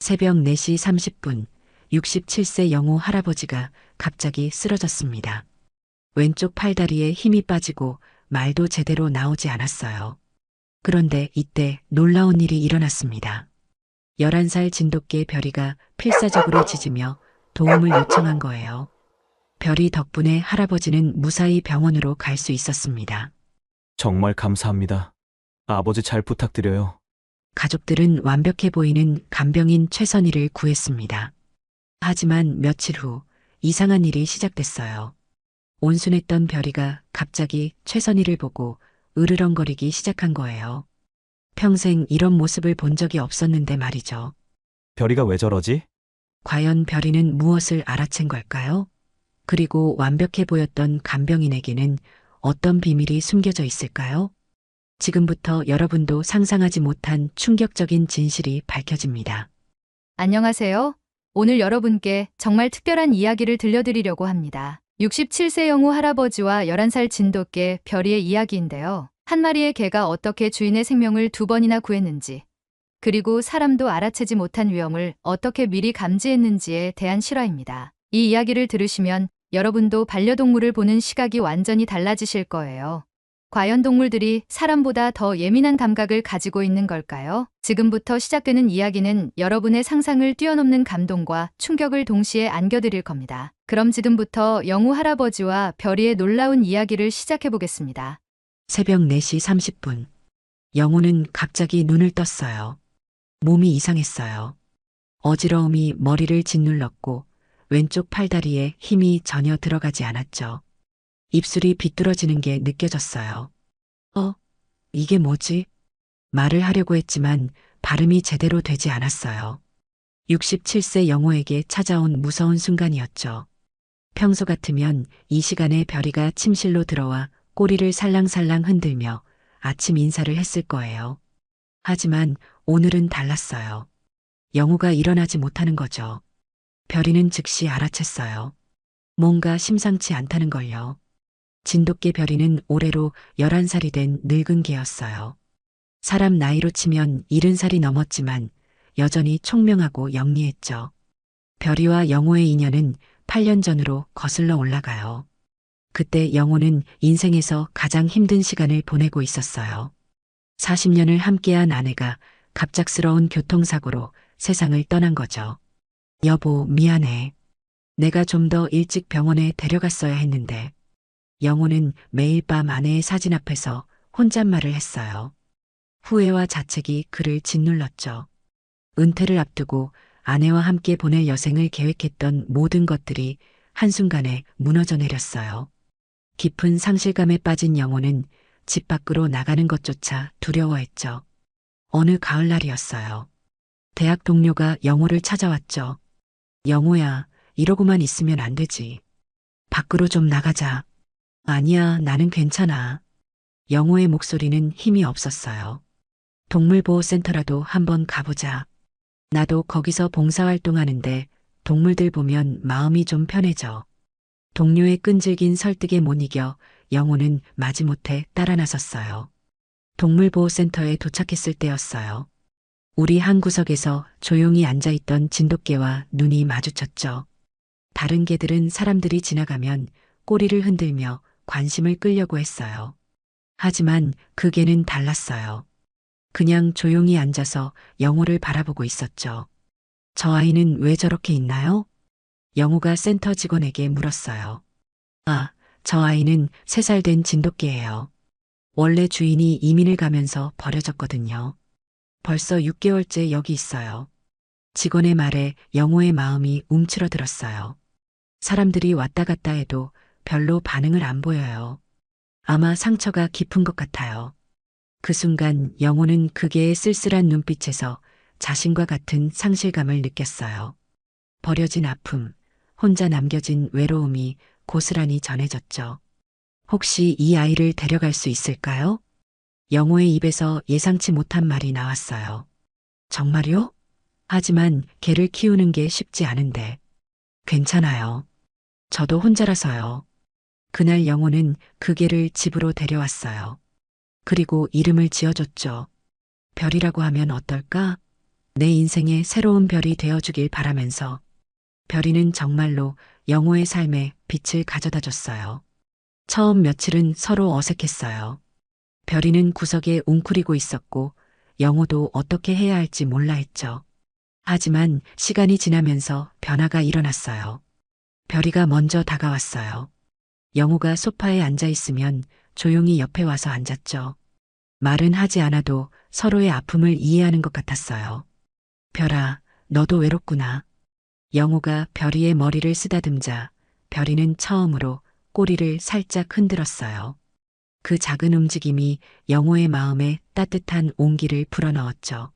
새벽 4시 30분, 67세 영호 할아버지가 갑자기 쓰러졌습니다. 왼쪽 팔다리에 힘이 빠지고 말도 제대로 나오지 않았어요. 그런데 이때 놀라운 일이 일어났습니다. 11살 진돗개 별이가 필사적으로 짖으며 도움을 요청한 거예요. 별이 덕분에 할아버지는 무사히 병원으로 갈 수 있었습니다. 정말 감사합니다. 아버지 잘 부탁드려요. 가족들은 완벽해 보이는 간병인 최선희를 구했습니다. 하지만 며칠 후 이상한 일이 시작됐어요. 온순했던 별이가 갑자기 최선희를 보고 으르렁거리기 시작한 거예요. 평생 이런 모습을 본 적이 없었는데 말이죠. 별이가 왜 저러지? 과연 별이는 무엇을 알아챈 걸까요? 그리고 완벽해 보였던 간병인에게는 어떤 비밀이 숨겨져 있을까요? 지금부터 여러분도 상상하지 못한 충격적인 진실이 밝혀집니다. 안녕하세요. 오늘 여러분께 정말 특별한 이야기를 들려드리려고 합니다. 67세 영호 할아버지와 11살 진돗개 별이의 이야기인데요. 한 마리의 개가 어떻게 주인의 생명을 2번이나 구했는지, 그리고 사람도 알아채지 못한 위험을 어떻게 미리 감지했는지에 대한 실화입니다. 이 이야기를 들으시면 여러분도 반려동물을 보는 시각이 완전히 달라지실 거예요. 과연 동물들이 사람보다 더 예민한 감각을 가지고 있는 걸까요? 지금부터 시작되는 이야기는 여러분의 상상을 뛰어넘는 감동과 충격을 동시에 안겨드릴 겁니다. 그럼 지금부터 영호 할아버지와 별이의 놀라운 이야기를 시작해 보겠습니다. 새벽 4시 30분. 영호는 갑자기 눈을 떴어요. 몸이 이상했어요. 어지러움이 머리를 짓눌렀고 왼쪽 팔다리에 힘이 전혀 들어가지 않았죠. 입술이 비뚤어지는 게 느껴졌어요. 이게 뭐지? 말을 하려고 했지만 발음이 제대로 되지 않았어요. 67세 영호에게 찾아온 무서운 순간이었죠. 평소 같으면 이 시간에 별이가 침실로 들어와 꼬리를 살랑살랑 흔들며 아침 인사를 했을 거예요. 하지만 오늘은 달랐어요. 영호가 일어나지 못하는 거죠. 별이는 즉시 알아챘어요. 뭔가 심상치 않다는 걸요. 진돗개 별이는 올해로 11살이 된 늙은 개였어요. 사람 나이로 치면 70살이 넘었지만 여전히 총명하고 영리했죠. 별이와 영호의 인연은 8년 전으로 거슬러 올라가요. 그때 영호는 인생에서 가장 힘든 시간을 보내고 있었어요. 40년을 함께한 아내가 갑작스러운 교통사고로 세상을 떠난 거죠. 여보, 미안해. 내가 좀 더 일찍 병원에 데려갔어야 했는데. 영호는 매일 밤 아내의 사진 앞에서 혼잣말을 했어요. 후회와 자책이 그를 짓눌렀죠. 은퇴를 앞두고 아내와 함께 보낼 여생을 계획했던 모든 것들이 한순간에 무너져 내렸어요. 깊은 상실감에 빠진 영호는 집 밖으로 나가는 것조차 두려워했죠. 어느 가을날이었어요. 대학 동료가 영호를 찾아왔죠. 영호야, 이러고만 있으면 안 되지. 밖으로 좀 나가자. 아니야, 나는 괜찮아. 영호의 목소리는 힘이 없었어요. 동물보호센터라도 한번 가보자. 나도 거기서 봉사활동하는데 동물들 보면 마음이 좀 편해져. 동료의 끈질긴 설득에 못 이겨 영호는 마지못해 따라 나섰어요. 동물보호센터에 도착했을 때였어요. 우리 한 구석에서 조용히 앉아있던 진돗개와 눈이 마주쳤죠. 다른 개들은 사람들이 지나가면 꼬리를 흔들며 관심을 끌려고 했어요. 하지만 그 개는 달랐어요. 그냥 조용히 앉아서 영호를 바라보고 있었죠. 저 아이는 왜 저렇게 있나요? 영호가 센터 직원에게 물었어요. 아, 저 아이는 3살 된 진돗개예요. 원래 주인이 이민을 가면서 버려졌거든요. 벌써 6개월째 여기 있어요. 직원의 말에 영호의 마음이 움츠러들었어요. 사람들이 왔다 갔다 해도 별로 반응을 안 보여요. 아마 상처가 깊은 것 같아요. 그 순간 영호는 그 개의 쓸쓸한 눈빛에서 자신과 같은 상실감을 느꼈어요. 버려진 아픔, 혼자 남겨진 외로움이 고스란히 전해졌죠. 혹시 이 아이를 데려갈 수 있을까요? 영호의 입에서 예상치 못한 말이 나왔어요. 정말요? 하지만 개를 키우는 게 쉽지 않은데. 괜찮아요. 저도 혼자라서요. 그날 영호는 그 개를 집으로 데려왔어요. 그리고 이름을 지어줬죠. 별이라고 하면 어떨까? 내 인생의 새로운 별이 되어주길 바라면서 별이는 정말로 영호의 삶에 빛을 가져다 줬어요. 처음 며칠은 서로 어색했어요. 별이는 구석에 웅크리고 있었고 영호도 어떻게 해야 할지 몰라 했죠. 하지만 시간이 지나면서 변화가 일어났어요. 별이가 먼저 다가왔어요. 영호가 소파에 앉아 있으면 조용히 옆에 와서 앉았죠. 말은 하지 않아도 서로의 아픔을 이해하는 것 같았어요. 별아, 너도 외롭구나. 영호가 별이의 머리를 쓰다듬자 별이는 처음으로 꼬리를 살짝 흔들었어요. 그 작은 움직임이 영호의 마음에 따뜻한 온기를 불어넣었죠.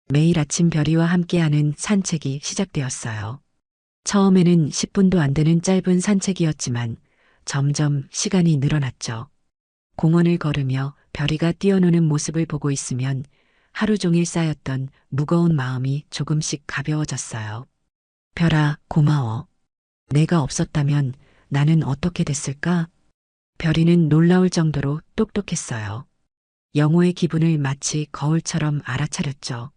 매일 아침 별이와 함께하는 산책이 시작되었어요. 처음에는 10분도 안 되는 짧은 산책이었지만 점점 시간이 늘어났죠. 공원을 걸으며 별이가 뛰어노는 모습을 보고 있으면 하루 종일 쌓였던 무거운 마음이 조금씩 가벼워졌어요. 별아, 고마워. 내가 없었다면 나는 어떻게 됐을까? 별이는 놀라울 정도로 똑똑했어요. 영호의 기분을 마치 거울처럼 알아차렸죠.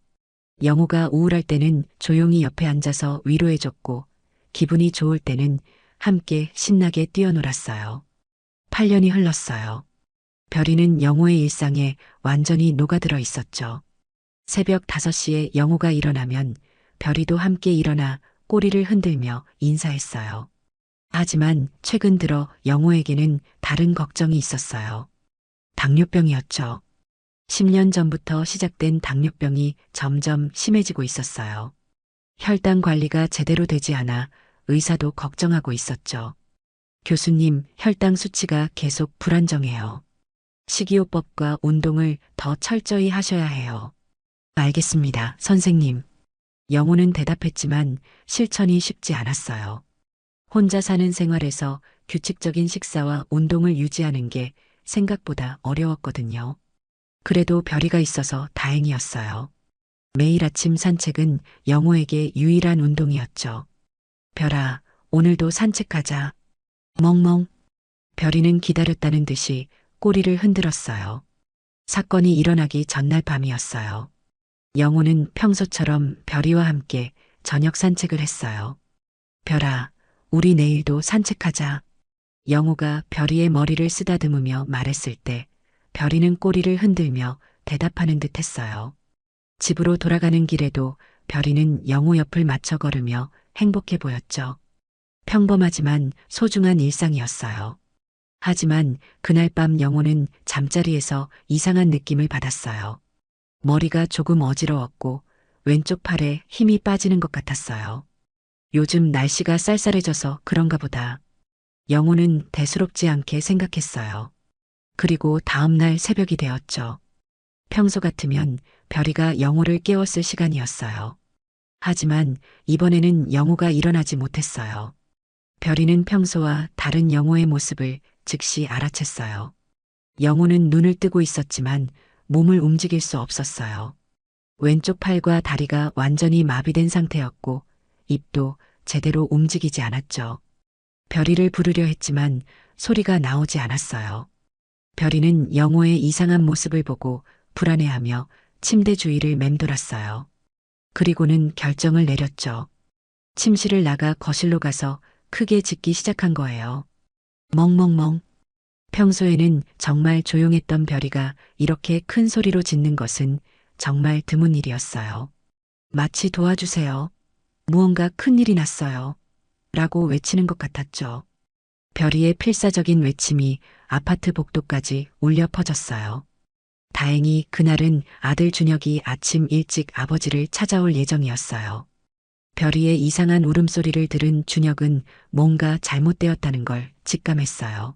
영호가 우울할 때는 조용히 옆에 앉아서 위로해줬고 기분이 좋을 때는 함께 신나게 뛰어놀았어요. 8년이 흘렀어요. 별이는 영호의 일상에 완전히 녹아들어 있었죠. 새벽 5시에 영호가 일어나면 별이도 함께 일어나 꼬리를 흔들며 인사했어요. 하지만 최근 들어 영호에게는 다른 걱정이 있었어요. 당뇨병이었죠. 10년 전부터 시작된 당뇨병이 점점 심해지고 있었어요. 혈당 관리가 제대로 되지 않아 의사도 걱정하고 있었죠. 교수님, 혈당 수치가 계속 불안정해요. 식이요법과 운동을 더 철저히 하셔야 해요. 알겠습니다, 선생님. 영호는 대답했지만 실천이 쉽지 않았어요. 혼자 사는 생활에서 규칙적인 식사와 운동을 유지하는 게 생각보다 어려웠거든요. 그래도 별이가 있어서 다행이었어요. 매일 아침 산책은 영호에게 유일한 운동이었죠. 별아, 오늘도 산책하자. 멍멍. 별이는 기다렸다는 듯이 꼬리를 흔들었어요. 사건이 일어나기 전날 밤이었어요. 영호는 평소처럼 별이와 함께 저녁 산책을 했어요. 별아, 우리 내일도 산책하자. 영호가 별이의 머리를 쓰다듬으며 말했을 때 별이는 꼬리를 흔들며 대답하는 듯 했어요. 집으로 돌아가는 길에도 별이는 영호 옆을 맞춰 걸으며 행복해 보였죠. 평범하지만 소중한 일상이었어요. 하지만 그날 밤 영호는 잠자리에서 이상한 느낌을 받았어요. 머리가 조금 어지러웠고 왼쪽 팔에 힘이 빠지는 것 같았어요. 요즘 날씨가 쌀쌀해져서 그런가 보다. 영호는 대수롭지 않게 생각했어요. 그리고 다음 날 새벽이 되었죠. 평소 같으면 별이가 영호를 깨웠을 시간이었어요. 하지만 이번에는 영호가 일어나지 못했어요. 별이는 평소와 다른 영호의 모습을 즉시 알아챘어요. 영호는 눈을 뜨고 있었지만 몸을 움직일 수 없었어요. 왼쪽 팔과 다리가 완전히 마비된 상태였고 입도 제대로 움직이지 않았죠. 별이를 부르려 했지만 소리가 나오지 않았어요. 별이는 영호의 이상한 모습을 보고 불안해하며 침대 주위를 맴돌았어요. 그리고는 결정을 내렸죠. 침실을 나가 거실로 가서 크게 짖기 시작한 거예요. 멍멍멍. 평소에는 정말 조용했던 별이가 이렇게 큰 소리로 짖는 것은 정말 드문 일이었어요. 마치 도와주세요. 무언가 큰일이 났어요. 라고 외치는 것 같았죠. 별이의 필사적인 외침이 아파트 복도까지 울려 퍼졌어요. 다행히 그날은 아들 준혁이 아침 일찍 아버지를 찾아올 예정이었어요. 별이의 이상한 울음소리를 들은 준혁은 뭔가 잘못되었다는 걸 직감했어요.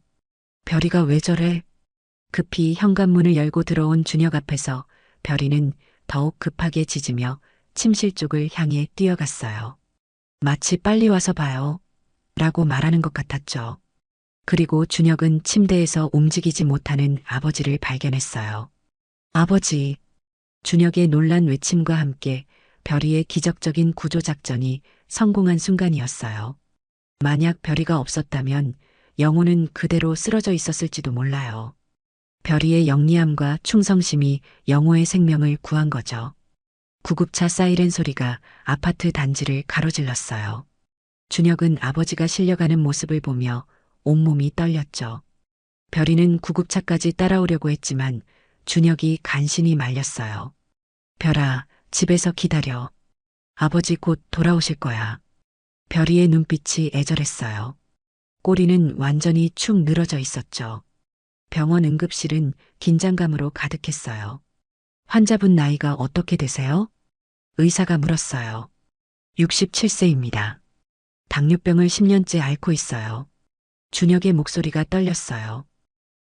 별이가 왜 저래? 급히 현관문을 열고 들어온 준혁 앞에서 별이는 더욱 급하게 짖으며 침실 쪽을 향해 뛰어갔어요. 마치 빨리 와서 봐요. 라고 말하는 것 같았죠. 그리고 준혁은 침대에서 움직이지 못하는 아버지를 발견했어요. 아버지. 준혁의 놀란 외침과 함께 별이의 기적적인 구조작전이 성공한 순간이었어요. 만약 별이가 없었다면 영호는 그대로 쓰러져 있었을지도 몰라요. 별이의 영리함과 충성심이 영호의 생명을 구한 거죠. 구급차 사이렌 소리가 아파트 단지를 가로질렀어요. 준혁은 아버지가 실려가는 모습을 보며 온몸이 떨렸죠. 별이는 구급차까지 따라오려고 했지만 준혁이 간신히 말렸어요. 별아, 집에서 기다려. 아버지 곧 돌아오실 거야. 별이의 눈빛이 애절했어요. 꼬리는 완전히 축 늘어져 있었죠. 병원 응급실은 긴장감으로 가득했어요. 환자분 나이가 어떻게 되세요? 의사가 물었어요. 67세입니다. 당뇨병을 10년째 앓고 있어요. 준혁의 목소리가 떨렸어요.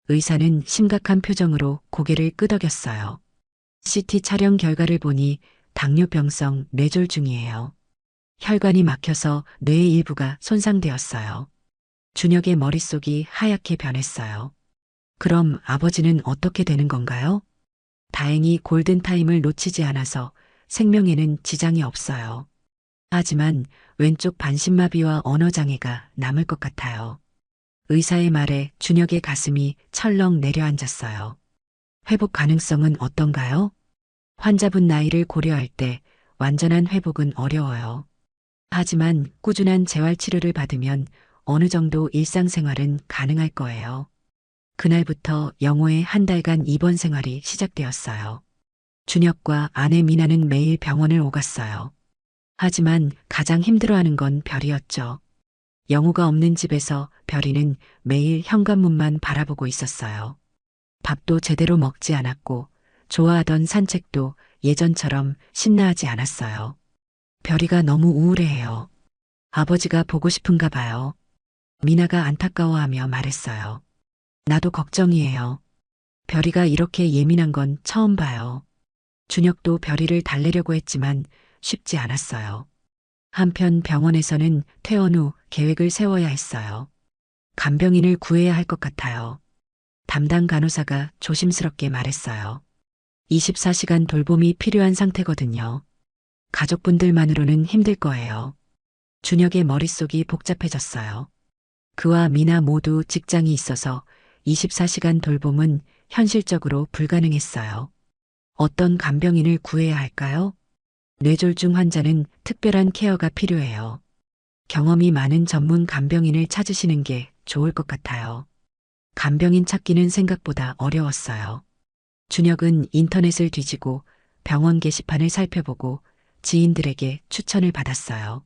의사는 심각한 표정으로 고개를 끄덕였어요. CT 촬영 결과를 보니 당뇨병성 뇌졸중이에요. 혈관이 막혀서 뇌의 일부가 손상되었어요. 준혁의 머릿속이 하얗게 변했어요. 그럼 아버지는 어떻게 되는 건가요? 다행히 골든타임을 놓치지 않아서 생명에는 지장이 없어요. 하지만 왼쪽 반신마비와 언어장애가 남을 것 같아요. 의사의 말에 준혁의 가슴이 철렁 내려앉았어요. 회복 가능성은 어떤가요? 환자분 나이를 고려할 때 완전한 회복은 어려워요. 하지만 꾸준한 재활치료를 받으면 어느 정도 일상생활은 가능할 거예요. 그날부터 영호의 한 달간 입원 생활이 시작되었어요. 준혁과 아내 미나는 매일 병원을 오갔어요. 하지만 가장 힘들어하는 건 별이었죠. 영호가 없는 집에서 별이는 매일 현관문만 바라보고 있었어요. 밥도 제대로 먹지 않았고 좋아하던 산책도 예전처럼 신나하지 않았어요. 별이가 너무 우울해해요. 아버지가 보고 싶은가 봐요. 미나가 안타까워하며 말했어요. 나도 걱정이에요. 별이가 이렇게 예민한 건 처음 봐요. 준혁도 별이를 달래려고 했지만 쉽지 않았어요. 한편 병원에서는 퇴원 후 계획을 세워야 했어요. 간병인을 구해야 할 것 같아요. 담당 간호사가 조심스럽게 말했어요. 24시간 돌봄이 필요한 상태거든요. 가족분들만으로는 힘들 거예요. 준혁의 머릿속이 복잡해졌어요. 그와 미나 모두 직장이 있어서 24시간 돌봄은 현실적으로 불가능했어요. 어떤 간병인을 구해야 할까요? 뇌졸중 환자는 특별한 케어가 필요해요. 경험이 많은 전문 간병인을 찾으시는 게 좋을 것 같아요. 간병인 찾기는 생각보다 어려웠어요. 준혁은 인터넷을 뒤지고 병원 게시판을 살펴보고 지인들에게 추천을 받았어요.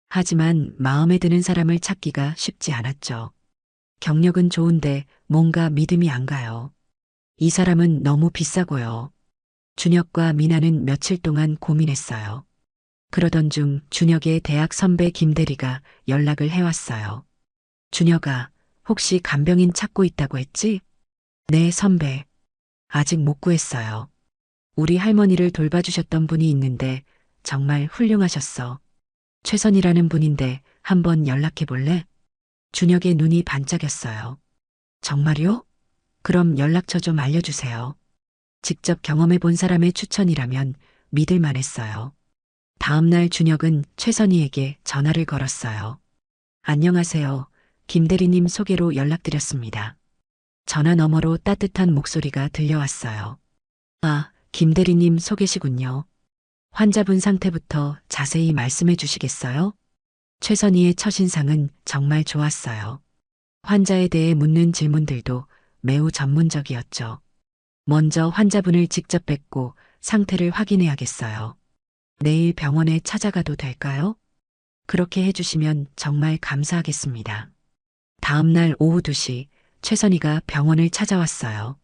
하지만 마음에 드는 사람을 찾기가 쉽지 않았죠. 경력은 좋은데 뭔가 믿음이 안 가요. 이 사람은 너무 비싸고요. 준혁과 미나는 며칠 동안 고민했어요. 그러던 중 준혁의 대학 선배 김대리가 연락을 해왔어요. 준혁아, 혹시 간병인 찾고 있다고 했지? 네, 선배. 아직 못 구했어요. 우리 할머니를 돌봐주셨던 분이 있는데 정말 훌륭하셨어. 최선이라는 분인데 한번 연락해 볼래? 준혁의 눈이 반짝였어요. 정말요? 그럼 연락처 좀 알려주세요. 직접 경험해 본 사람의 추천이라면 믿을 만했어요. 다음날 준혁은 최선희에게 전화를 걸었어요. 안녕하세요. 김 대리님 소개로 연락드렸습니다. 전화 너머로 따뜻한 목소리가 들려왔어요. 아, 김 대리님 소개시군요. 환자분 상태부터 자세히 말씀해 주시겠어요? 최선희의 첫인상은 정말 좋았어요. 환자에 대해 묻는 질문들도 매우 전문적이었죠. 먼저 환자분을 직접 뵙고 상태를 확인해야겠어요. 내일 병원에 찾아가도 될까요? 그렇게 해주시면 정말 감사하겠습니다. 다음날 오후 2시 최선희가 병원을 찾아왔어요.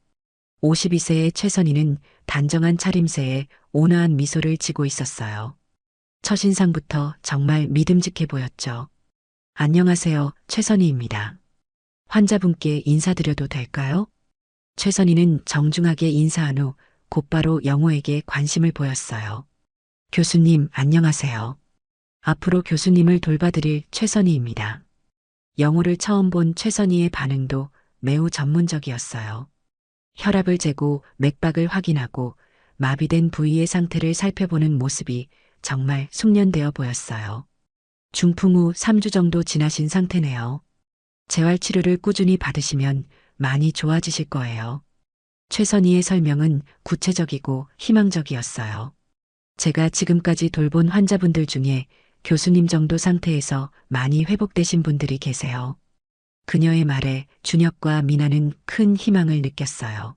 52세의 최선희는 단정한 차림새에 온화한 미소를 지고 있었어요. 첫인상부터 정말 믿음직해 보였죠. 안녕하세요, 최선희입니다. 환자분께 인사드려도 될까요? 최선희는 정중하게 인사한 후 곧바로 영호에게 관심을 보였어요. 교수님, 안녕하세요. 앞으로 교수님을 돌봐드릴 최선희입니다. 영호를 처음 본 최선희의 반응도 매우 전문적이었어요. 혈압을 재고 맥박을 확인하고 마비된 부위의 상태를 살펴보는 모습이 정말 숙련되어 보였어요. 중풍 후 3주 정도 지나신 상태네요. 재활치료를 꾸준히 받으시면 많이 좋아지실 거예요. 최선희의 설명은 구체적이고 희망적이었어요. 제가 지금까지 돌본 환자분들 중에 교수님 정도 상태에서 많이 회복되신 분들이 계세요. 그녀의 말에 준혁과 미나는 큰 희망을 느꼈어요.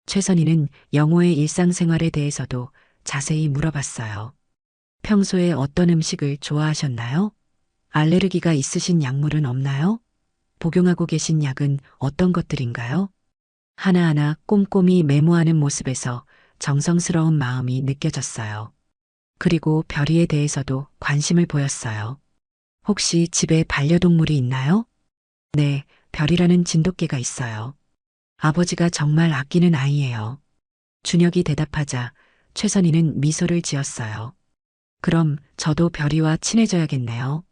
최선희는 영호의 일상생활에 대해서도 자세히 물어봤어요. 평소에 어떤 음식을 좋아하셨나요? 알레르기가 있으신 약물은 없나요? 복용하고 계신 약은 어떤 것들인가요? 하나하나 꼼꼼히 메모하는 모습에서 정성스러운 마음이 느껴졌어요. 그리고 별이에 대해서도 관심을 보였어요. 혹시 집에 반려동물이 있나요? 네, 별이라는 진돗개가 있어요. 아버지가 정말 아끼는 아이예요. 준혁이 대답하자 최선희는 미소를 지었어요. 그럼 저도 별이와 친해져야겠네요.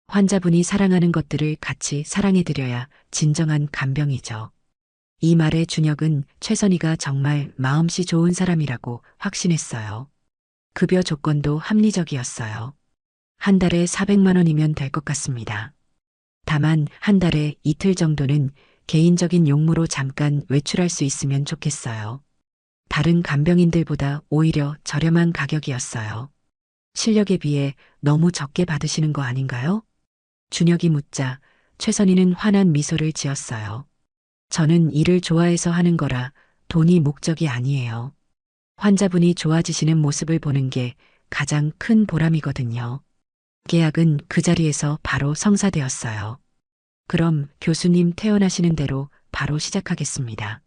환자분이 사랑하는 것들을 같이 사랑해드려야 진정한 간병이죠. 이 말에 준혁은 최선희가 정말 마음씨 좋은 사람이라고 확신했어요. 급여 조건도 합리적이었어요. 한 달에 400만 원이면 될 것 같습니다. 다만 한 달에 이틀 정도는 개인적인 용무로 잠깐 외출할 수 있으면 좋겠어요. 다른 간병인들보다 오히려 저렴한 가격이었어요. 실력에 비해 너무 적게 받으시는 거 아닌가요? 준혁이 묻자 최선희는 환한 미소를 지었어요. 저는 일을 좋아해서 하는 거라 돈이 목적이 아니에요. 환자분이 좋아지시는 모습을 보는 게 가장 큰 보람이거든요. 계약은 그 자리에서 바로 성사되었어요. 그럼 교수님 퇴원하시는 대로 바로 시작하겠습니다.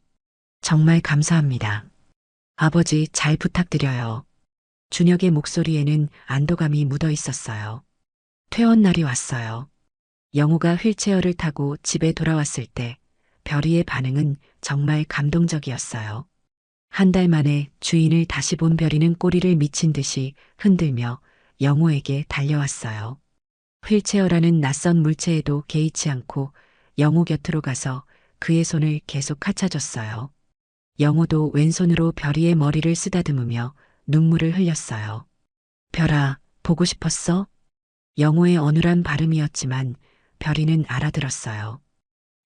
정말 감사합니다. 아버지 잘 부탁드려요. 준혁의 목소리에는 안도감이 묻어 있었어요. 퇴원 날이 왔어요. 영호가 휠체어를 타고 집에 돌아왔을 때 별이의 반응은 정말 감동적이었어요. 한 달 만에 주인을 다시 본 별이는 꼬리를 미친 듯이 흔들며 영호에게 달려왔어요. 휠체어라는 낯선 물체에도 개의치 않고 영호 곁으로 가서 그의 손을 계속 갖춰줬어요. 영호도 왼손으로 별이의 머리를 쓰다듬으며 눈물을 흘렸어요. 별아, 보고 싶었어? 영호의 어눌한 발음이었지만 별이는 알아들었어요.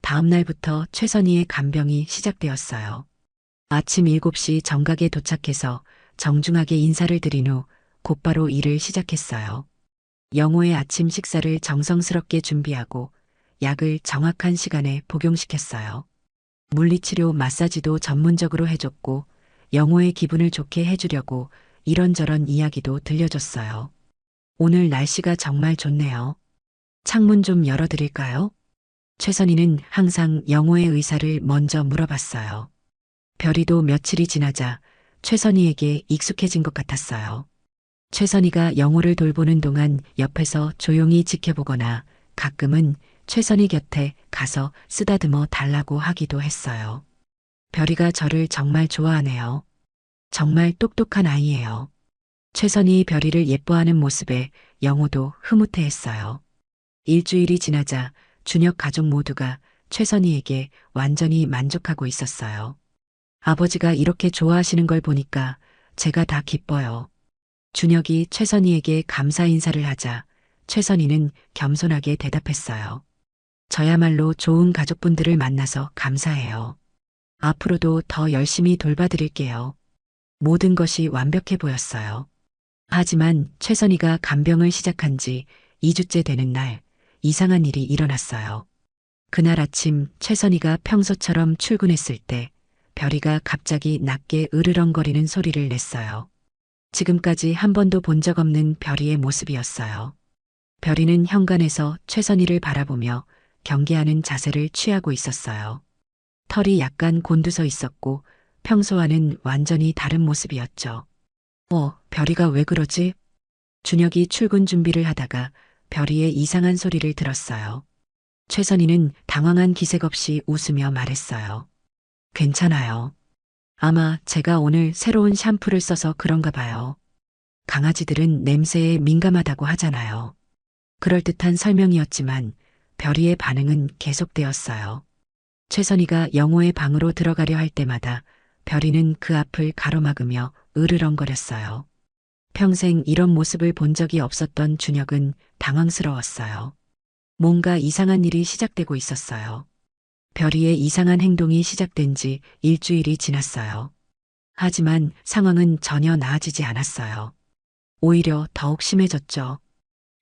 다음 날부터 최선희의 간병이 시작되었어요. 아침 7시 정각에 도착해서 정중하게 인사를 드린 후 곧바로 일을 시작했어요. 영호의 아침 식사를 정성스럽게 준비하고 약을 정확한 시간에 복용시켰어요. 물리치료 마사지도 전문적으로 해줬고 영호의 기분을 좋게 해주려고 이런저런 이야기도 들려줬어요. 오늘 날씨가 정말 좋네요. 창문 좀 열어드릴까요? 최선희는 항상 영호의 의사를 먼저 물어봤어요. 별이도 며칠이 지나자 최선희에게 익숙해진 것 같았어요. 최선희가 영호를 돌보는 동안 옆에서 조용히 지켜보거나 가끔은 최선희 곁에 가서 쓰다듬어 달라고 하기도 했어요. 별이가 저를 정말 좋아하네요. 정말 똑똑한 아이예요. 최선희 별이를 예뻐하는 모습에 영호도 흐뭇해했어요. 일주일이 지나자 준혁 가족 모두가 최선희에게 완전히 만족하고 있었어요. 아버지가 이렇게 좋아하시는 걸 보니까 제가 다 기뻐요. 준혁이 최선희에게 감사 인사를 하자 최선희는 겸손하게 대답했어요. 저야말로 좋은 가족분들을 만나서 감사해요. 앞으로도 더 열심히 돌봐드릴게요. 모든 것이 완벽해 보였어요. 하지만 최선희가 간병을 시작한 지 2주째 되는 날 이상한 일이 일어났어요. 그날 아침 최선희가 평소처럼 출근했을 때 별이가 갑자기 낮게 으르렁거리는 소리를 냈어요. 지금까지 한 번도 본 적 없는 별이의 모습이었어요. 별이는 현관에서 최선희를 바라보며 경계하는 자세를 취하고 있었어요. 털이 약간 곤두서 있었고 평소와는 완전히 다른 모습이었죠. 별이가 왜 그러지? 준혁이 출근 준비를 하다가 별이의 이상한 소리를 들었어요. 최선희는 당황한 기색 없이 웃으며 말했어요. 괜찮아요. 아마 제가 오늘 새로운 샴푸를 써서 그런가 봐요. 강아지들은 냄새에 민감하다고 하잖아요. 그럴듯한 설명이었지만 별이의 반응은 계속되었어요. 최선희가 영호의 방으로 들어가려 할 때마다 별이는 그 앞을 가로막으며 으르렁거렸어요. 평생 이런 모습을 본 적이 없었던 준혁은 당황스러웠어요. 뭔가 이상한 일이 시작되고 있었어요. 별이의 이상한 행동이 시작된 지 일주일이 지났어요. 하지만 상황은 전혀 나아지지 않았어요. 오히려 더욱 심해졌죠.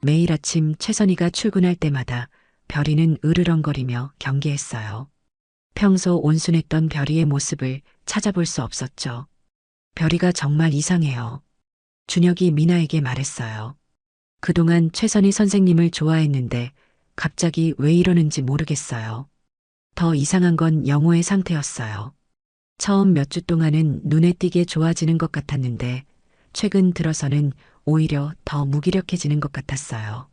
매일 아침 최선희가 출근할 때마다 별이는 으르렁거리며 경계했어요. 평소 온순했던 별이의 모습을 찾아볼 수 없었죠. 별이가 정말 이상해요. 준혁이 미나에게 말했어요. 그동안 최선희 선생님을 좋아했는데 갑자기 왜 이러는지 모르겠어요. 더 이상한 건 영호의 상태였어요. 처음 몇 주 동안은 눈에 띄게 좋아지는 것 같았는데 최근 들어서는 오히려 더 무기력해지는 것 같았어요.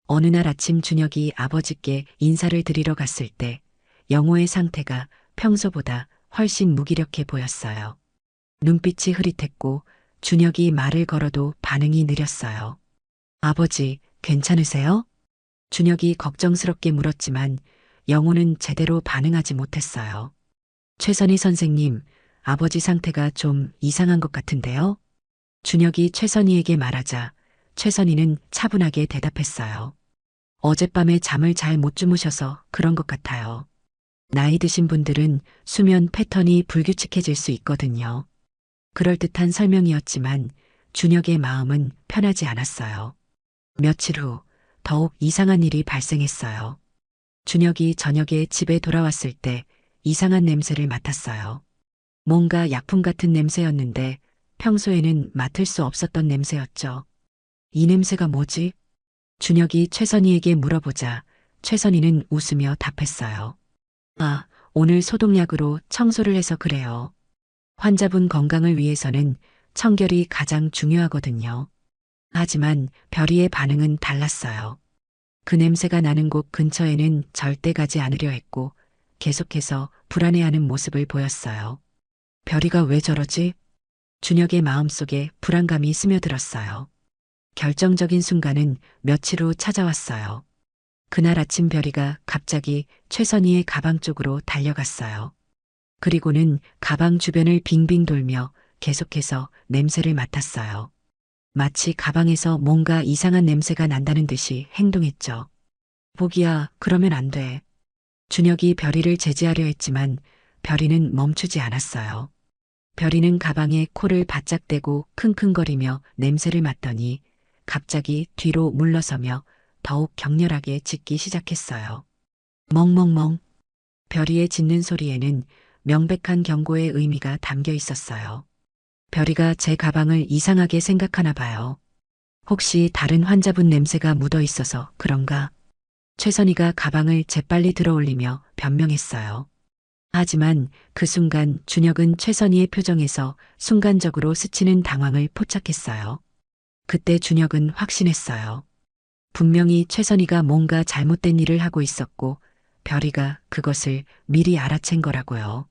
어느 날 아침 준혁이 아버지께 인사를 드리러 갔을 때 영호의 상태가 평소보다 훨씬 무기력해 보였어요. 눈빛이 흐릿했고 준혁이 말을 걸어도 반응이 느렸어요. 아버지, 괜찮으세요? 준혁이 걱정스럽게 물었지만 영호는 제대로 반응하지 못했어요. 최선희 선생님, 아버지 상태가 좀 이상한 것 같은데요? 준혁이 최선희에게 말하자 최선희는 차분하게 대답했어요. 어젯밤에 잠을 잘 못 주무셔서 그런 것 같아요. 나이 드신 분들은 수면 패턴이 불규칙해질 수 있거든요. 그럴듯한 설명이었지만 준혁의 마음은 편하지 않았어요. 며칠 후 더욱 이상한 일이 발생했어요. 준혁이 저녁에 집에 돌아왔을 때 이상한 냄새를 맡았어요. 뭔가 약품 같은 냄새였는데 평소에는 맡을 수 없었던 냄새였죠. 이 냄새가 뭐지? 준혁이 최선희에게 물어보자 최선희는 웃으며 답했어요. 아, 오늘 소독약으로 청소를 해서 그래요. 환자분 건강을 위해서는 청결이 가장 중요하거든요. 하지만 별이의 반응은 달랐어요. 그 냄새가 나는 곳 근처에는 절대 가지 않으려 했고 계속해서 불안해하는 모습을 보였어요. 별이가 왜 저러지? 준혁의 마음속에 불안감이 스며들었어요. 결정적인 순간은 며칠 후 찾아왔어요. 그날 아침 별이가 갑자기 최선희의 가방 쪽으로 달려갔어요. 그리고는 가방 주변을 빙빙 돌며 계속해서 냄새를 맡았어요. 마치 가방에서 뭔가 이상한 냄새가 난다는 듯이 행동했죠. 보기야, 그러면 안 돼. 준혁이 별이를 제지하려 했지만 별이는 멈추지 않았어요. 별이는 가방에 코를 바짝 대고 킁킁거리며 냄새를 맡더니 갑자기 뒤로 물러서며 더욱 격렬하게 짖기 시작했어요. 멍멍멍. 별이의 짖는 소리에는 명백한 경고의 의미가 담겨 있었어요. 별이가 제 가방을 이상하게 생각하나 봐요. 혹시 다른 환자분 냄새가 묻어 있어서 그런가? 최선희가 가방을 재빨리 들어올리며 변명했어요. 하지만 그 순간 준혁은 최선희의 표정에서 순간적으로 스치는 당황을 포착했어요. 그때 준혁은 확신했어요. 분명히 최선희가 뭔가 잘못된 일을 하고 있었고 별이가 그것을 미리 알아챈 거라고요.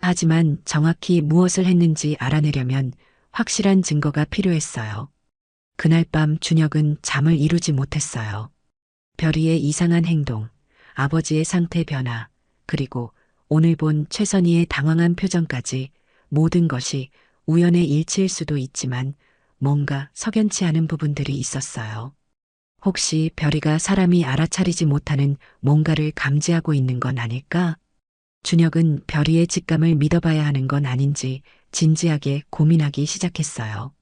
하지만 정확히 무엇을 했는지 알아내려면 확실한 증거가 필요했어요. 그날 밤 준혁은 잠을 이루지 못했어요. 별이의 이상한 행동, 아버지의 상태 변화, 그리고 오늘 본 최선희의 당황한 표정까지 모든 것이 우연의 일치일 수도 있지만 뭔가 석연치 않은 부분들이 있었어요. 혹시 별이가 사람이 알아차리지 못하는 뭔가를 감지하고 있는 건 아닐까? 준혁은 별이의 직감을 믿어봐야 하는 건 아닌지 진지하게 고민하기 시작했어요.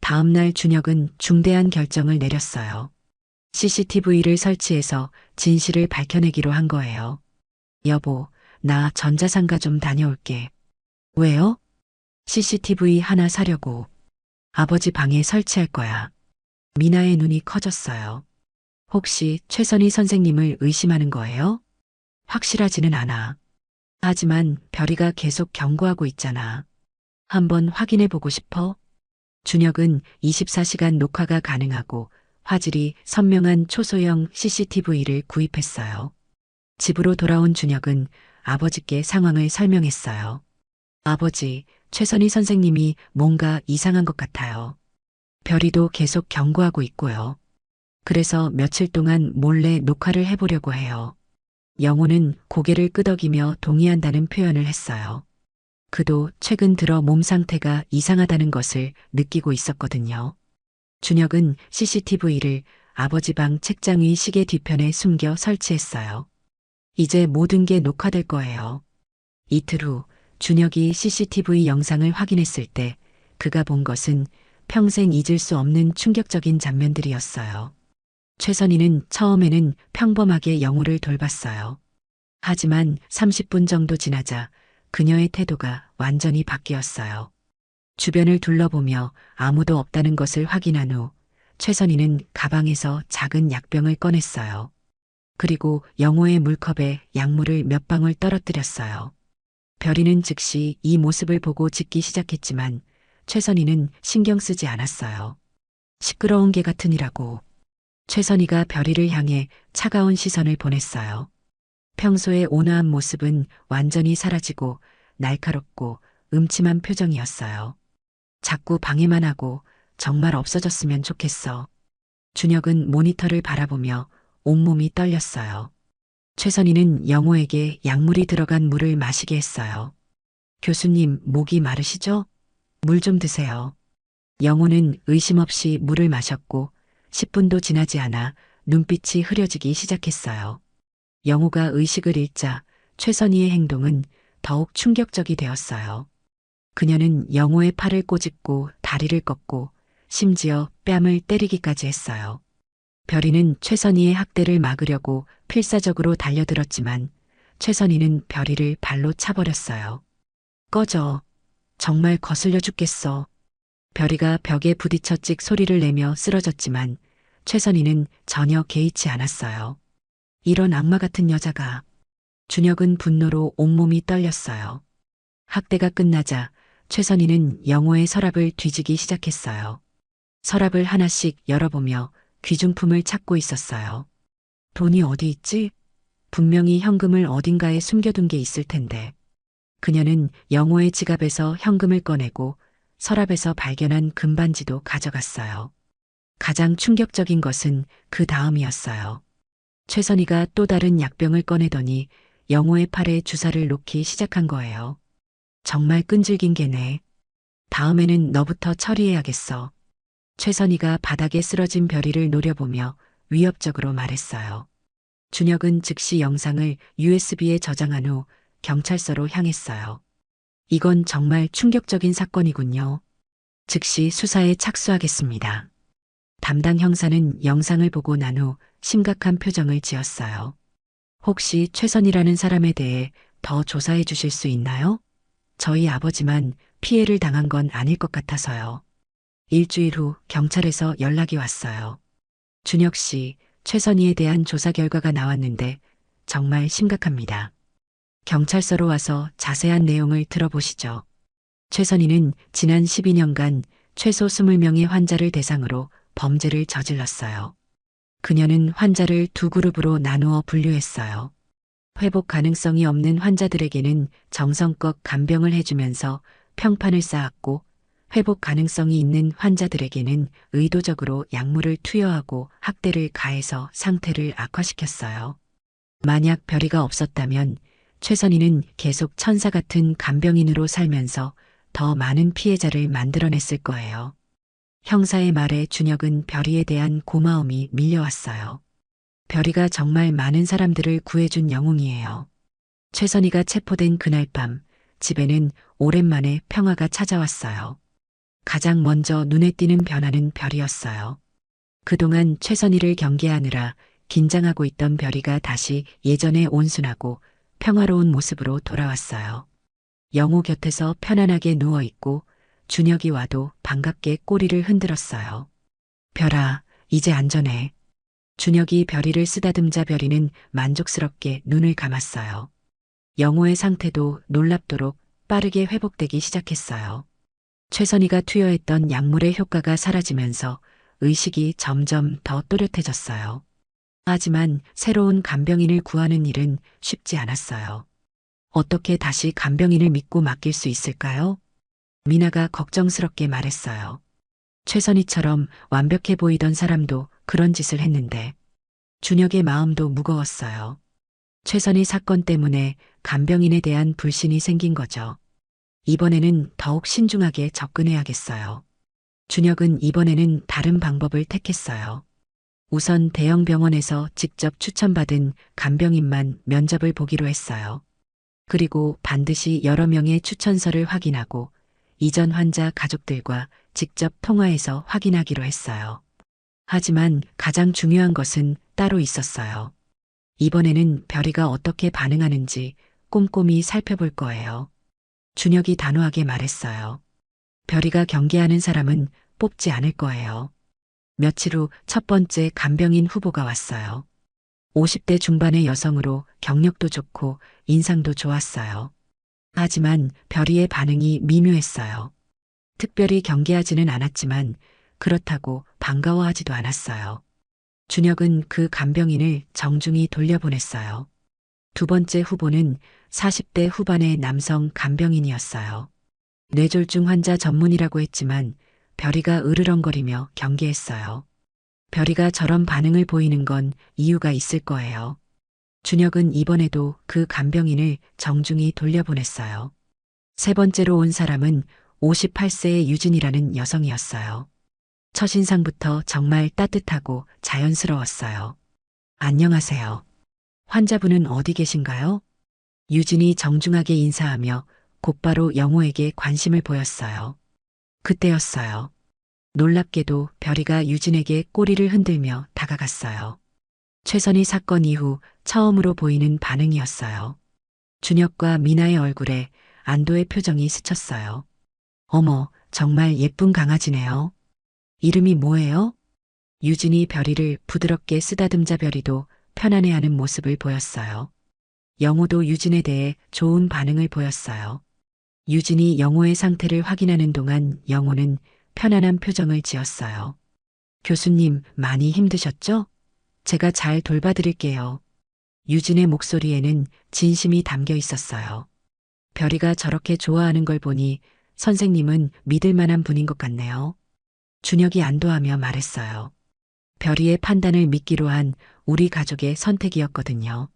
다음 날 준혁은 중대한 결정을 내렸어요. CCTV를 설치해서 진실을 밝혀내기로 한 거예요. 여보, 나 전자상가 좀 다녀올게. 왜요? CCTV 하나 사려고. 아버지 방에 설치할 거야. 미나의 눈이 커졌어요. 혹시 최선희 선생님을 의심하는 거예요? 확실하지는 않아. 하지만 별이가 계속 경고하고 있잖아. 한번 확인해 보고 싶어? 준혁은 24시간 녹화가 가능하고 화질이 선명한 초소형 CCTV를 구입했어요. 집으로 돌아온 준혁은 아버지께 상황을 설명했어요. 아버지, 최선희 선생님이 뭔가 이상한 것 같아요. 별이도 계속 경고하고 있고요. 그래서 며칠 동안 몰래 녹화를 해보려고 해요. 영호는 고개를 끄덕이며 동의한다는 표현을 했어요. 그도 최근 들어 몸 상태가 이상하다는 것을 느끼고 있었거든요. 준혁은 CCTV를 아버지 방 책장 위 시계 뒤편에 숨겨 설치했어요. 이제 모든 게 녹화될 거예요. 이틀 후 준혁이 CCTV 영상을 확인했을 때 그가 본 것은 평생 잊을 수 없는 충격적인 장면들이었어요. 최선희는 처음에는 평범하게 영호를 돌봤어요. 하지만 30분 정도 지나자 그녀의 태도가 완전히 바뀌었어요. 주변을 둘러보며 아무도 없다는 것을 확인한 후 최선희는 가방에서 작은 약병을 꺼냈어요. 그리고 영호의 물컵에 약물을 몇 방울 떨어뜨렸어요. 별이는 즉시 이 모습을 보고 짖기 시작했지만 최선희는 신경 쓰지 않았어요. 시끄러운 개 같으니라고. 최선희가 별이를 향해 차가운 시선을 보냈어요. 평소의 온화한 모습은 완전히 사라지고 날카롭고 음침한 표정이었어요. 자꾸 방해만 하고 정말 없어졌으면 좋겠어. 준혁은 모니터를 바라보며 온몸이 떨렸어요. 최선희는 영호에게 약물이 들어간 물을 마시게 했어요. 교수님, 목이 마르시죠? 물 좀 드세요. 영호는 의심 없이 물을 마셨고 10분도 지나지 않아 눈빛이 흐려지기 시작했어요. 영호가 의식을 잃자 최선희의 행동은 더욱 충격적이 되었어요. 그녀는 영호의 팔을 꼬집고 다리를 꺾고 심지어 뺨을 때리기까지 했어요. 별이는 최선희의 학대를 막으려고 필사적으로 달려들었지만 최선희는 별이를 발로 차버렸어요. 꺼져. 정말 거슬려 죽겠어. 별이가 벽에 부딪혀 찍 소리를 내며 쓰러졌지만 최선희는 전혀 개의치 않았어요. 이런 악마 같은 여자가. 준혁은 분노로 온몸이 떨렸어요. 학대가 끝나자 최선희는 영호의 서랍을 뒤지기 시작했어요. 서랍을 하나씩 열어보며 귀중품을 찾고 있었어요. 돈이 어디 있지? 분명히 현금을 어딘가에 숨겨둔 게 있을 텐데. 그녀는 영호의 지갑에서 현금을 꺼내고 서랍에서 발견한 금반지도 가져갔어요. 가장 충격적인 것은 그 다음이었어요. 최선희가 또 다른 약병을 꺼내더니 영호의 팔에 주사를 놓기 시작한 거예요. 정말 끈질긴 개네. 다음에는 너부터 처리해야겠어. 최선희가 바닥에 쓰러진 별이를 노려보며 위협적으로 말했어요. 준혁은 즉시 영상을 USB에 저장한 후 경찰서로 향했어요. 이건 정말 충격적인 사건이군요. 즉시 수사에 착수하겠습니다. 담당 형사는 영상을 보고 난 후 심각한 표정을 지었어요. 혹시 최선이라는 사람에 대해 더 조사해 주실 수 있나요? 저희 아버지만 피해를 당한 건 아닐 것 같아서요. 일주일 후 경찰에서 연락이 왔어요. 준혁 씨, 최선희에 대한 조사 결과가 나왔는데 정말 심각합니다. 경찰서로 와서 자세한 내용을 들어보시죠. 최선희는 지난 12년간 최소 20명의 환자를 대상으로 범죄를 저질렀어요. 그녀는 환자를 두 그룹으로 나누어 분류했어요. 회복 가능성이 없는 환자들에게는 정성껏 간병을 해주면서 평판을 쌓았고 회복 가능성이 있는 환자들에게는 의도적으로 약물을 투여하고 학대를 가해서 상태를 악화시켰어요. 만약 별이가 없었다면 최선희는 계속 천사 같은 간병인으로 살면서 더 많은 피해자를 만들어냈을 거예요. 형사의 말에 준혁은 별이에 대한 고마움이 밀려왔어요. 별이가 정말 많은 사람들을 구해준 영웅이에요. 최선희가 체포된 그날 밤 집에는 오랜만에 평화가 찾아왔어요. 가장 먼저 눈에 띄는 변화는 별이었어요. 그동안 최선희를 경계하느라 긴장하고 있던 별이가 다시 예전의 온순하고 평화로운 모습으로 돌아왔어요. 영호 곁에서 편안하게 누워있고 준혁이 와도 반갑게 꼬리를 흔들었어요. 별아, 이제 안전해. 준혁이 별이를 쓰다듬자 별이는 만족스럽게 눈을 감았어요. 영호의 상태도 놀랍도록 빠르게 회복되기 시작했어요. 최선희가 투여했던 약물의 효과가 사라지면서 의식이 점점 더 또렷해졌어요. 하지만 새로운 간병인을 구하는 일은 쉽지 않았어요. 어떻게 다시 간병인을 믿고 맡길 수 있을까요? 미나가 걱정스럽게 말했어요. 최선희처럼 완벽해 보이던 사람도 그런 짓을 했는데 준혁의 마음도 무거웠어요. 최선희 사건 때문에 간병인에 대한 불신이 생긴 거죠. 이번에는 더욱 신중하게 접근해야겠어요. 준혁은 이번에는 다른 방법을 택했어요. 우선 대형 병원에서 직접 추천받은 간병인만 면접을 보기로 했어요. 그리고 반드시 여러 명의 추천서를 확인하고 이전 환자 가족들과 직접 통화해서 확인하기로 했어요. 하지만 가장 중요한 것은 따로 있었어요. 이번에는 별이가 어떻게 반응하는지 꼼꼼히 살펴볼 거예요. 준혁이 단호하게 말했어요. 별이가 경계하는 사람은 뽑지 않을 거예요. 며칠 후 첫 번째 간병인 후보가 왔어요. 50대 중반의 여성으로 경력도 좋고 인상도 좋았어요. 하지만 별이의 반응이 미묘했어요. 특별히 경계하지는 않았지만 그렇다고 반가워하지도 않았어요. 준혁은 그 간병인을 정중히 돌려보냈어요. 두 번째 후보는 40대 후반의 남성 간병인이었어요. 뇌졸중 환자 전문이라고 했지만 별이가 으르렁거리며 경계했어요. 별이가 저런 반응을 보이는 건 이유가 있을 거예요. 준혁은 이번에도 그 간병인을 정중히 돌려보냈어요. 세 번째로 온 사람은 58세의 유진이라는 여성이었어요. 첫인상부터 정말 따뜻하고 자연스러웠어요. 안녕하세요. 환자분은 어디 계신가요? 유진이 정중하게 인사하며 곧바로 영호에게 관심을 보였어요. 그때였어요. 놀랍게도 별이가 유진에게 꼬리를 흔들며 다가갔어요. 최선희 사건 이후 처음으로 보이는 반응이었어요. 준혁과 미나의 얼굴에 안도의 표정이 스쳤어요. 어머, 정말 예쁜 강아지네요. 이름이 뭐예요? 유진이 별이를 부드럽게 쓰다듬자 별이도 편안해하는 모습을 보였어요. 영호도 유진에 대해 좋은 반응을 보였어요. 유진이 영호의 상태를 확인하는 동안 영호는 편안한 표정을 지었어요. 교수님, 많이 힘드셨죠? 제가 잘 돌봐드릴게요. 유진의 목소리에는 진심이 담겨 있었어요. 별이가 저렇게 좋아하는 걸 보니 선생님은 믿을 만한 분인 것 같네요. 준혁이 안도하며 말했어요. 별이의 판단을 믿기로 한 우리 가족의 선택이었거든요.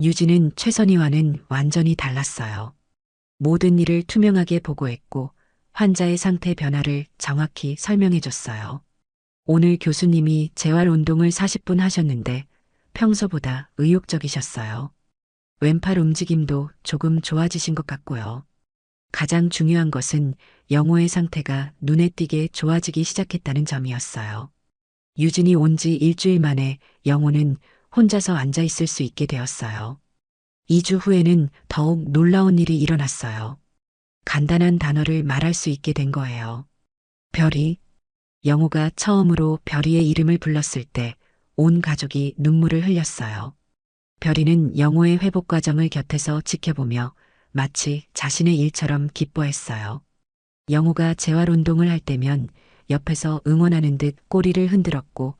유진은 최선희와는 완전히 달랐어요. 모든 일을 투명하게 보고했고 환자의 상태 변화를 정확히 설명해줬어요. 오늘 교수님이 재활 운동을 40분 하셨는데 평소보다 의욕적이셨어요. 왼팔 움직임도 조금 좋아지신 것 같고요. 가장 중요한 것은 영호의 상태가 눈에 띄게 좋아지기 시작했다는 점이었어요. 유진이 온 지 일주일 만에 영호는 혼자서 앉아 있을 수 있게 되었어요. 2주 후에는 더욱 놀라운 일이 일어났어요. 간단한 단어를 말할 수 있게 된 거예요. 별이. 영호가 처음으로 별이의 이름을 불렀을 때 온 가족이 눈물을 흘렸어요. 별이는 영호의 회복 과정을 곁에서 지켜보며 마치 자신의 일처럼 기뻐했어요. 영호가 재활 운동을 할 때면 옆에서 응원하는 듯 꼬리를 흔들었고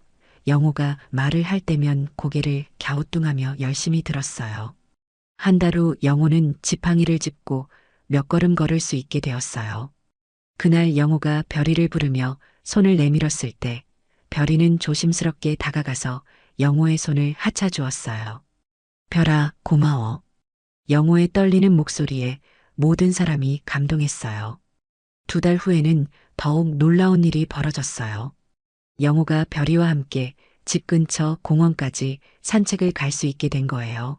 영호가 말을 할 때면 고개를 갸우뚱하며 열심히 들었어요. 한 달 후 영호는 지팡이를 짚고 몇 걸음 걸을 수 있게 되었어요. 그날 영호가 별이를 부르며 손을 내밀었을 때 별이는 조심스럽게 다가가서 영호의 손을 하차 주었어요. 별아, 고마워. 영호의 떨리는 목소리에 모든 사람이 감동했어요. 2달 후에는 더욱 놀라운 일이 벌어졌어요. 영호가 별이와 함께 집 근처 공원까지 산책을 갈 수 있게 된 거예요.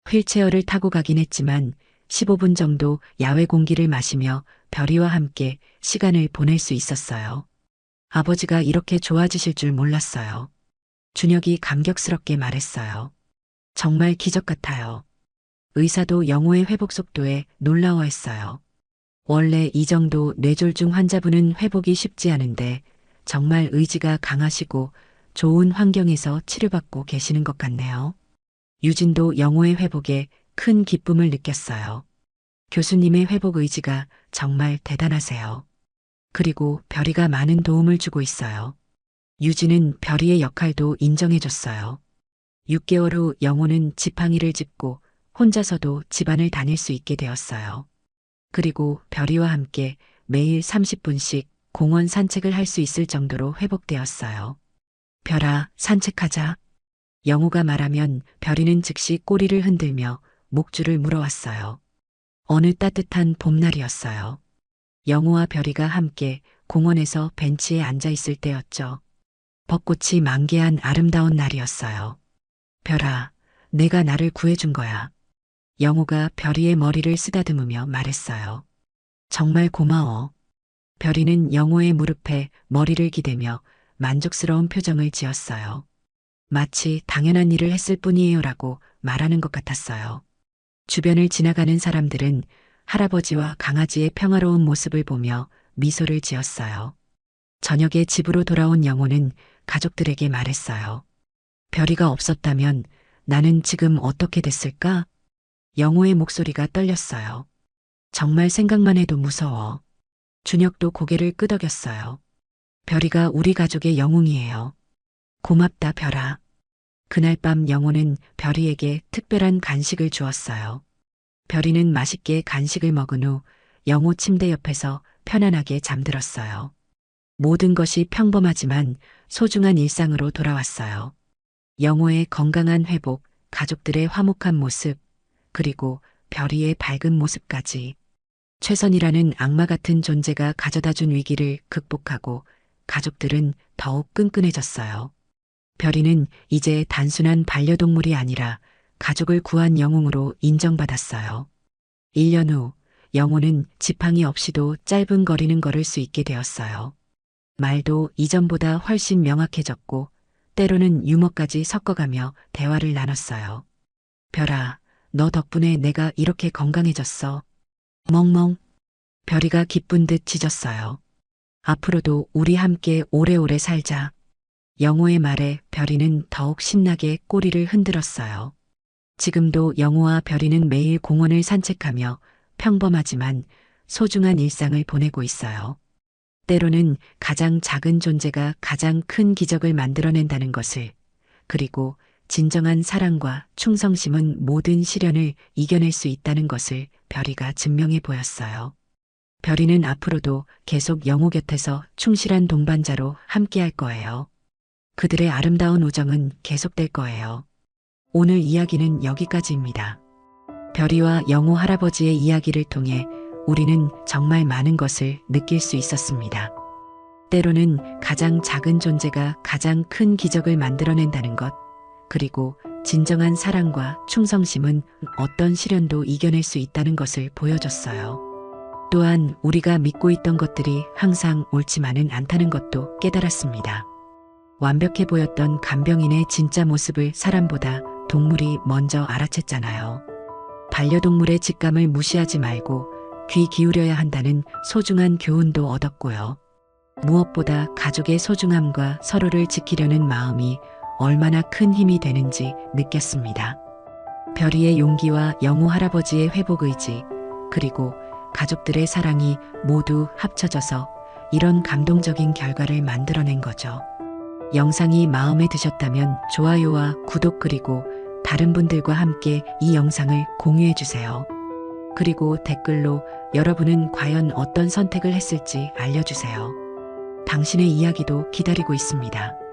휠체어를 타고 가긴 했지만 15분 정도 야외 공기를 마시며 별이와 함께 시간을 보낼 수 있었어요. 아버지가 이렇게 좋아지실 줄 몰랐어요. 준혁이 감격스럽게 말했어요. 정말 기적 같아요. 의사도 영호의 회복 속도에 놀라워했어요. 원래 이 정도 뇌졸중 환자분은 회복이 쉽지 않은데 정말 의지가 강하시고 좋은 환경에서 치료받고 계시는 것 같네요. 유진도 영호의 회복에 큰 기쁨을 느꼈어요. 교수님의 회복 의지가 정말 대단하세요. 그리고 별이가 많은 도움을 주고 있어요. 유진은 별이의 역할도 인정해줬어요. 6개월 후 영호는 지팡이를 짚고 혼자서도 집안을 다닐 수 있게 되었어요. 그리고 별이와 함께 매일 30분씩 공원 산책을 할 수 있을 정도로 회복되었어요. 별아, 산책하자. 영호가 말하면 별이는 즉시 꼬리를 흔들며 목줄을 물어왔어요. 어느 따뜻한 봄날이었어요. 영호와 별이가 함께 공원에서 벤치에 앉아 있을 때였죠. 벚꽃이 만개한 아름다운 날이었어요. 별아, 내가 나를 구해준 거야. 영호가 별이의 머리를 쓰다듬으며 말했어요. 정말 고마워. 별이는 영호의 무릎에 머리를 기대며 만족스러운 표정을 지었어요. 마치 당연한 일을 했을 뿐이에요라고 말하는 것 같았어요. 주변을 지나가는 사람들은 할아버지와 강아지의 평화로운 모습을 보며 미소를 지었어요. 저녁에 집으로 돌아온 영호는 가족들에게 말했어요. 별이가 없었다면 나는 지금 어떻게 됐을까? 영호의 목소리가 떨렸어요. 정말 생각만 해도 무서워. 준혁도 고개를 끄덕였어요. 별이가 우리 가족의 영웅이에요. 고맙다, 별아. 그날 밤 영호는 별이에게 특별한 간식을 주었어요. 별이는 맛있게 간식을 먹은 후 영호 침대 옆에서 편안하게 잠들었어요. 모든 것이 평범하지만 소중한 일상으로 돌아왔어요. 영호의 건강한 회복, 가족들의 화목한 모습, 그리고 별이의 밝은 모습까지. 최선이라는 악마 같은 존재가 가져다준 위기를 극복하고 가족들은 더욱 끈끈해졌어요. 별이는 이제 단순한 반려동물이 아니라 가족을 구한 영웅으로 인정받았어요. 1년 후 영호는 지팡이 없이도 짧은 거리는 걸을 수 있게 되었어요. 말도 이전보다 훨씬 명확해졌고 때로는 유머까지 섞어가며 대화를 나눴어요. 별아, 너 덕분에 내가 이렇게 건강해졌어. 멍멍. 별이가 기쁜 듯 짖었어요. 앞으로도 우리 함께 오래오래 살자. 영호의 말에 별이는 더욱 신나게 꼬리를 흔들었어요. 지금도 영호와 별이는 매일 공원을 산책하며 평범하지만 소중한 일상을 보내고 있어요. 때로는 가장 작은 존재가 가장 큰 기적을 만들어낸다는 것을, 그리고 진정한 사랑과 충성심은 모든 시련을 이겨낼 수 있다는 것을 별이가 증명해 보였어요. 별이는 앞으로도 계속 영호 곁에서 충실한 동반자로 함께할 거예요. 그들의 아름다운 우정은 계속될 거예요. 오늘 이야기는 여기까지입니다. 별이와 영호 할아버지의 이야기를 통해 우리는 정말 많은 것을 느낄 수 있었습니다. 때로는 가장 작은 존재가 가장 큰 기적을 만들어낸다는 것, 그리고 진정한 사랑과 충성심은 어떤 시련도 이겨낼 수 있다는 것을 보여줬어요. 또한 우리가 믿고 있던 것들이 항상 옳지만은 않다는 것도 깨달았습니다. 완벽해 보였던 간병인의 진짜 모습을 사람보다 동물이 먼저 알아챘잖아요. 반려동물의 직감을 무시하지 말고 귀 기울여야 한다는 소중한 교훈도 얻었고요. 무엇보다 가족의 소중함과 서로를 지키려는 마음이 얼마나 큰 힘이 되는지 느꼈습니다. 별이의 용기와 영호 할아버지의 회복 의지, 그리고 가족들의 사랑이 모두 합쳐져서 이런 감동적인 결과를 만들어낸 거죠. 영상이 마음에 드셨다면 좋아요와 구독, 그리고 다른 분들과 함께 이 영상을 공유해 주세요. 그리고 댓글로 여러분은 과연 어떤 선택을 했을지 알려주세요. 당신의 이야기도 기다리고 있습니다.